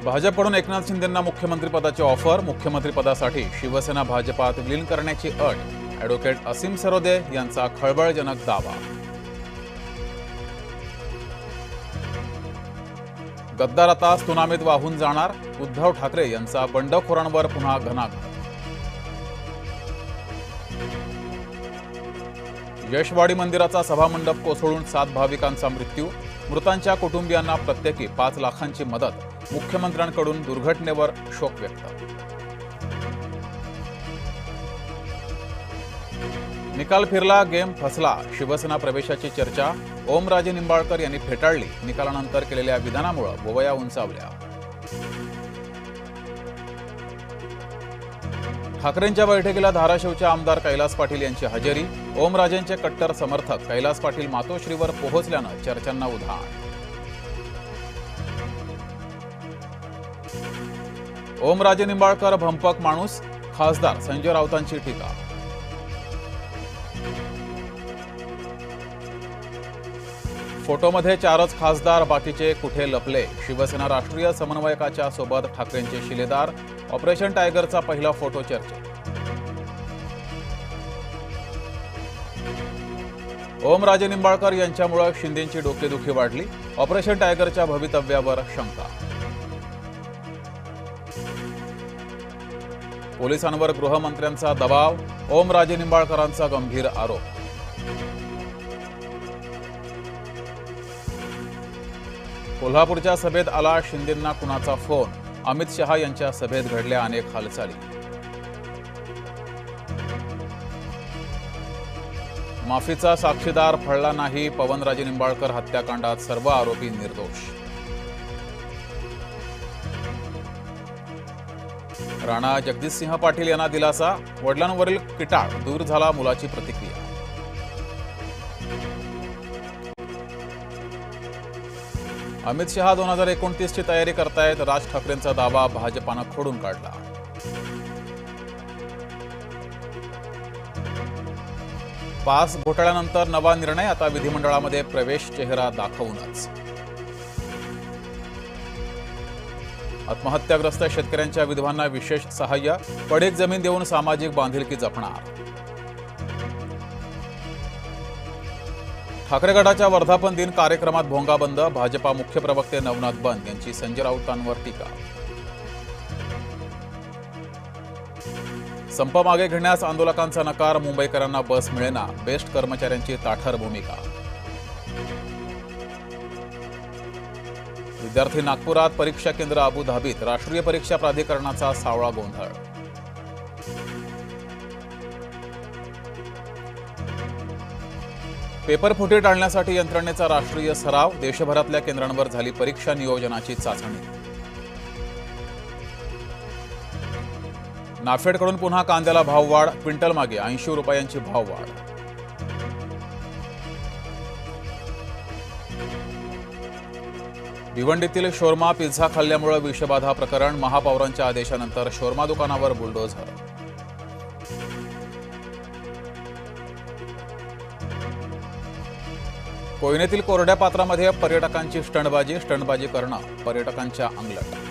भाजपकडून एकनाथ शिंदेंना मुख्यमंत्रीपदाची ऑफर. मुख्यमंत्रीपदासाठी शिवसेना भाजपात विलीन करण्याची अट. ॲडव्होकेट असीम सरोदे यांचा खळबळजनक दावा. गद्दार आता त्सुनामीत वाहून जाणार. उद्धव ठाकरे यांचा बंडखोरांवर पुन्हा घणाघात. यशवाडी मंदिराचा सभामंडप कोसळून 7 भाविकांचा मृत्यू. मृतांच्या कुटुंबियांना प्रत्येकी 5 लाखांची मदत. मुख्यमंत्र्यांकडून दुर्घटनेवर शोक व्यक्त. निकाल फिरला, गेम फसला. शिवसेना प्रवेशाची चर्चा ओमराजे निंबाळकर यांनी फेटाळली. निकालानंतर केलेल्या विधानामुळे बोवया उंचावल्या. ठाकरेंच्या बैठकीला धाराशिवचे आमदार कैलास पाटील यांची हजेरी. ओमराजेंचे कट्टर समर्थक कैलास पाटील मातोश्रीवर पोहोचल्यानं चर्चांना उधाण. ओमराजे निंबाळकर भंपक माणूस. खासदार संजय राऊतांची टीका. फोटोमध्ये 4च खासदार, बाकीचे कुठे लपले. शिवसेना राष्ट्रीय समन्वयकाच्या सोबत ठाकरेंचे शिलेदार. ऑपरेशन टायगरचा पहिला फोटो चर्चेत. ओमराजे निंबाळकर यांच्यामुळे शिंदेंची डोकेदुखी वाढली. ऑपरेशन टायगरच्या भवितव्यावर शंका. पोलिसांवर गृहमंत्र्यांचा दबाव. ओमराजे निंबाळकरांचा गंभीर आरोप. कोल्हापूरच्या सभेत आला शिंदेंना कुणाचा फोन. अमित शहा यांच्या सभेत घडल्या अनेक हालचाली. माफीचा साक्षीदार फळला नाही. पवनराजे निंबाळकर हत्याकांडात सर्व आरोपी निर्दोष. राणा जगजितसिंह पाटील यांना दिलासा. वडिलांवरील किटाळ दूर झाला. मुलाची प्रतिक्रिया. अमित शहा 2029ची तयारी करतायत. राज ठाकरेंचा दावा भाजपानं खोडून काढला. पास घोटाळ्यानंतर नवा निर्णय. आता विधिमंडळामध्ये प्रवेश चेहरा दाखवूनच. आत्महत्याग्रस्त शेतकऱ्यांच्या विधवांना विशेष सहाय्य. पडीक जमीन देऊन सामाजिक बांधिलकी जपणार. ठाकरे गटाच्या वर्धापन दिन कार्यक्रमात भोंगा बंद. भाजपा मुख्य प्रवक्ते नवनाथ बंद यांची संजय राऊतांवर टीका. संप मागे घेण्यास आंदोलकांचा नकार. मुंबईकरांना बस मिळेना. बेस्ट कर्मचाऱ्यांची ताठर भूमिका. विद्यार्थी नागपुरात, परीक्षा केंद्र अबुधाबीत. राष्ट्रीय परीक्षा प्राधिकरणाचा सावळा गोंधळ. पेपर फुटी टाळण्यासाठी यंत्रणेचा राष्ट्रीय सराव. देशभरातल्या केंद्रांवर झाली परीक्षा नियोजनाची चाचणी. नाफेडकडून पुन्हा कांद्याला भाववाढ. क्विंटल मागे 80 रुपयांची भाववाढ. भिवंडीतील शोरमा पिझ्झा खाल्ल्यामुळे विषबाधा प्रकरण. महापौरांच्या आदेशानंतर शोरमा दुकानावर बुलडोझर. कोयनेतील कोरड्या पात्रामध्ये पर्यटकांची स्टंटबाजी करणं पर्यटकांच्या अंगलट.